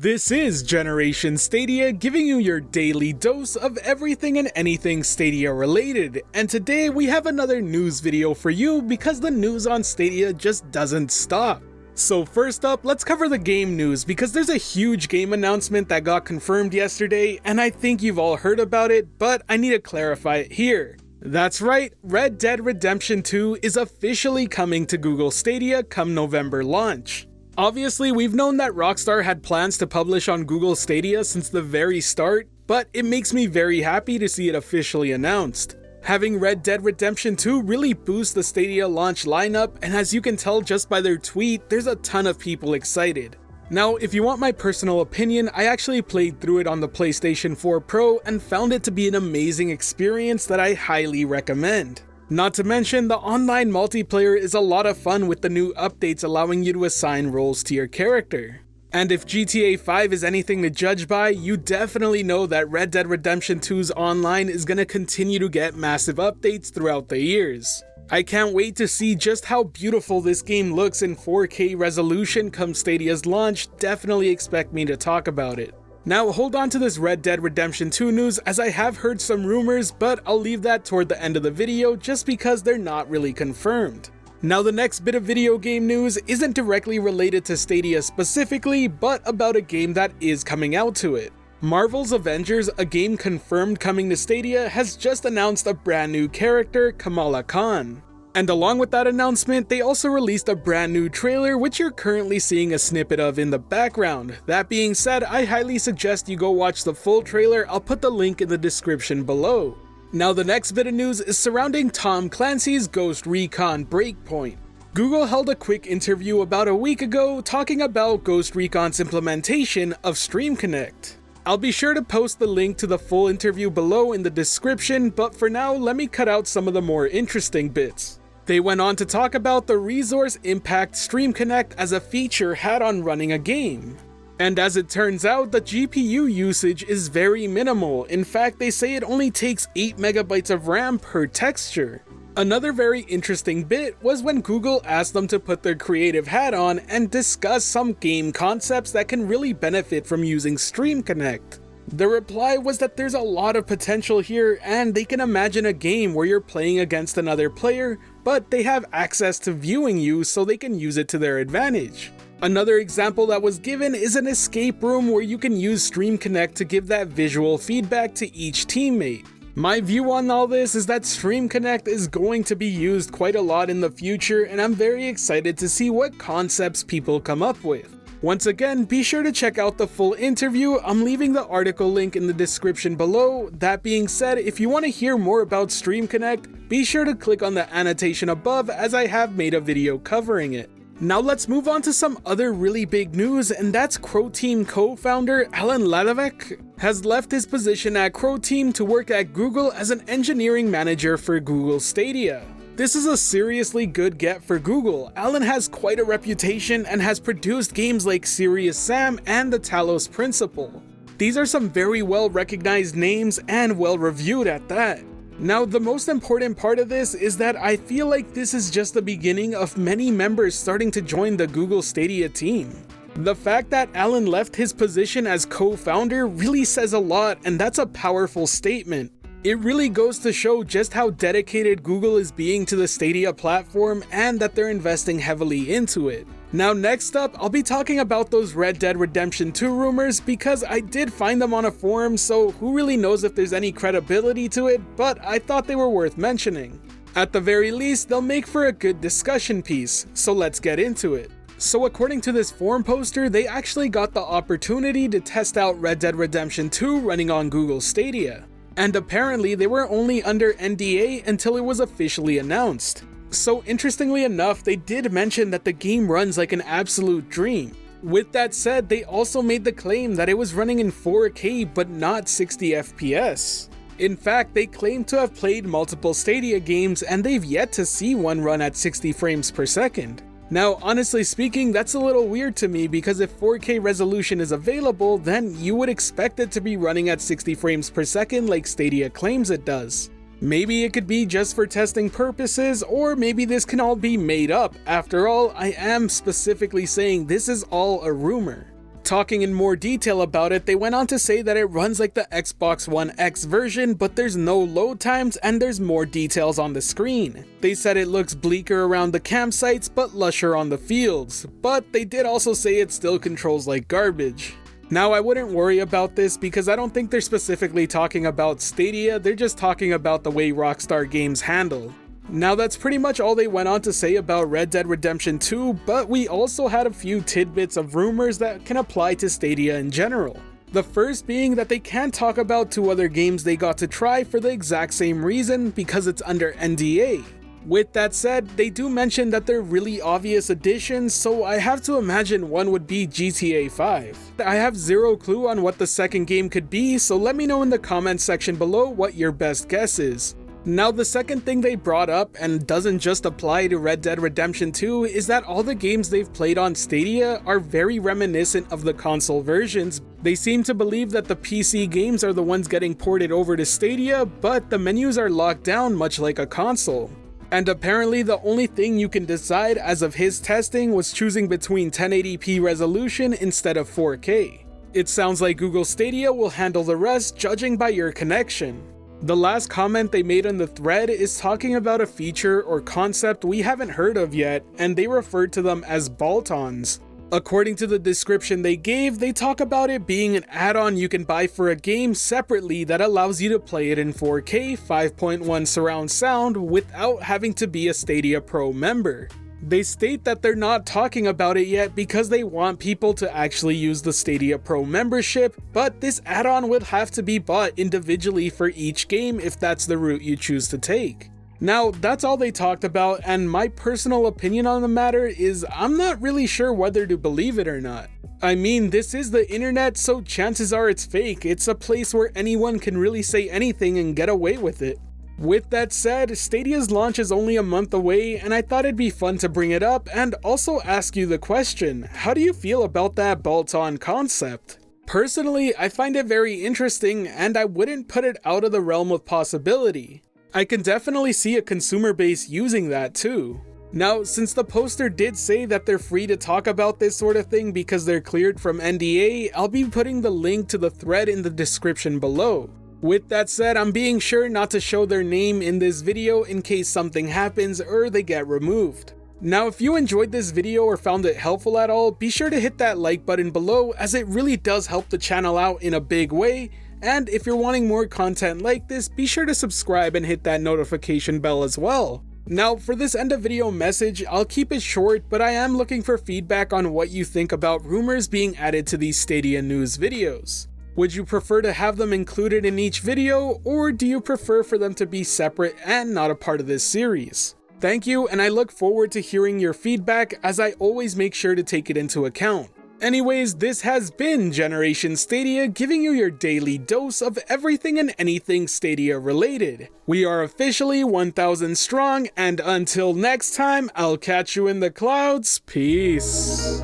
This is Generation Stadia, giving you your daily dose of everything and anything Stadia related, and today we have another news video for you because the news on Stadia just doesn't stop. So first up, let's cover the game news because there's a huge game announcement that got confirmed yesterday, and I think you've all heard about it, but I need to clarify it here. That's right, Red Dead Redemption 2 is officially coming to Google Stadia come November launch. Obviously, we've known that Rockstar had plans to publish on Google Stadia since the very start, but it makes me very happy to see it officially announced. Having Red Dead Redemption 2 really boosts the Stadia launch lineup, and as you can tell just by their tweet, there's a ton of people excited. Now, if you want my personal opinion, I actually played through it on the PlayStation 4 Pro and found it to be an amazing experience that I highly recommend. Not to mention, the online multiplayer is a lot of fun with the new updates allowing you to assign roles to your character. And if GTA 5 is anything to judge by, you definitely know that Red Dead Redemption 2's online is gonna continue to get massive updates throughout the years. I can't wait to see just how beautiful this game looks in 4K resolution come Stadia's launch. Definitely expect me to talk about it. Now hold on to this Red Dead Redemption 2 news as I have heard some rumors, but I'll leave that toward the end of the video just because they're not really confirmed. Now the next bit of video game news isn't directly related to Stadia specifically, but about a game that is coming out to it. Marvel's Avengers, a game confirmed coming to Stadia, has just announced a brand new character, Kamala. And along with that announcement, they also released a brand new trailer which you're currently seeing a snippet of in the background. That being said, I highly suggest you go watch the full trailer. I'll put the link in the description below. Now the next bit of news is surrounding Tom Clancy's Ghost Recon Breakpoint. Google held a quick interview about a week ago talking about Ghost Recon's implementation of Stream Connect. I'll be sure to post the link to the full interview below in the description, but for now, let me cut out some of the more interesting bits. They went on to talk about the resource impact Stream Connect as a feature had on running a game. And as it turns out, the GPU usage is very minimal. In fact, they say it only takes 8 MB of RAM per texture. Another very interesting bit was when Google asked them to put their creative hat on and discuss some game concepts that can really benefit from using Stream Connect. The reply was that there's a lot of potential here and they can imagine a game where you're playing against another player, but they have access to viewing you so they can use it to their advantage. Another example that was given is an escape room where you can use Stream Connect to give that visual feedback to each teammate. My view on all this is that Stream Connect is going to be used quite a lot in the future, and I'm very excited to see what concepts people come up with. Once again, be sure to check out the full interview. I'm leaving the article link in the description below. That being said, if you want to hear more about Stream Connect, be sure to click on the annotation above as I have made a video covering it. Now let's move on to some other really big news, and that's Croteam co-founder Alan Ladavec has left his position at Croteam to work at Google as an engineering manager for Google Stadia. This is a seriously good get for Google. Alan has quite a reputation and has produced games like Serious Sam and The Talos Principle. These are some very well recognized names and well reviewed at that. Now, the most important part of this is that I feel like this is just the beginning of many members starting to join the Google Stadia team. The fact that Alan left his position as co-founder really says a lot, and that's a powerful statement. It really goes to show just how dedicated Google is being to the Stadia platform and that they're investing heavily into it. Now next up, I'll be talking about those Red Dead Redemption 2 rumors because I did find them on a forum, so who really knows if there's any credibility to it, but I thought they were worth mentioning. At the very least, they'll make for a good discussion piece, so let's get into it. So according to this forum poster, they actually got the opportunity to test out Red Dead Redemption 2 running on Google Stadia. And apparently they were only under NDA until it was officially announced. So interestingly enough, they did mention that the game runs like an absolute dream. With that said, they also made the claim that it was running in 4K but not 60 FPS. In fact, they claim to have played multiple Stadia games and they've yet to see one run at 60 frames per second. Now, honestly speaking, that's a little weird to me because if 4K resolution is available, then you would expect it to be running at 60 frames per second like Stadia claims it does. Maybe it could be just for testing purposes, or maybe this can all be made up. After all, I am specifically saying this is all a rumor. Talking in more detail about it, they went on to say that it runs like the Xbox One X version, but there's no load times and there's more details on the screen. They said it looks bleaker around the campsites, but lusher on the fields, but they did also say it still controls like garbage. Now, I wouldn't worry about this because I don't think they're specifically talking about Stadia, they're just talking about the way Rockstar Games handle. Now, that's pretty much all they went on to say about Red Dead Redemption 2, but we also had a few tidbits of rumors that can apply to Stadia in general. The first being that they can't talk about 2 other games they got to try for the exact same reason, because it's under NDA. With that said, they do mention that they're really obvious additions, so I have to imagine one would be GTA 5. I have zero clue on what the second game could be, so let me know in the comments section below what your best guess is. Now, the second thing they brought up, and doesn't just apply to Red Dead Redemption 2, is that all the games they've played on Stadia are very reminiscent of the console versions. They seem to believe that the PC games are the ones getting ported over to Stadia, but the menus are locked down much like a console. And apparently the only thing you can decide as of his testing was choosing between 1080p resolution instead of 4K. It sounds like Google Stadia will handle the rest, judging by your connection. The last comment they made on the thread is talking about a feature or concept we haven't heard of yet, and they referred to them as bolt-ons. According to the description they gave, they talk about it being an add-on you can buy for a game separately that allows you to play it in 4K 5.1 surround sound without having to be a Stadia Pro member. They state that they're not talking about it yet because they want people to actually use the Stadia Pro membership, but this add-on would have to be bought individually for each game if that's the route you choose to take. Now, that's all they talked about, and my personal opinion on the matter is I'm not really sure whether to believe it or not. I mean, this is the internet, so chances are it's fake. It's a place where anyone can really say anything and get away with it. With that said, Stadia's launch is only a month away, and I thought it'd be fun to bring it up and also ask you the question, how do you feel about that bolt-on concept? Personally, I find it very interesting, and I wouldn't put it out of the realm of possibility. I can definitely see a consumer base using that too. Now, since the poster did say that they're free to talk about this sort of thing because they're cleared from NDA, I'll be putting the link to the thread in the description below. With that said, I'm being sure not to show their name in this video in case something happens or they get removed. Now, if you enjoyed this video or found it helpful at all, be sure to hit that like button below as it really does help the channel out in a big way. And if you're wanting more content like this, be sure to subscribe and hit that notification bell as well. Now, for this end of video message, I'll keep it short, but I am looking for feedback on what you think about rumors being added to these Stadia news videos. Would you prefer to have them included in each video, or do you prefer for them to be separate and not a part of this series? Thank you, and I look forward to hearing your feedback, as I always make sure to take it into account. Anyways, this has been Generation Stadia, giving you your daily dose of everything and anything Stadia related. We are officially 1,000 strong, and until next time, I'll catch you in the clouds. Peace.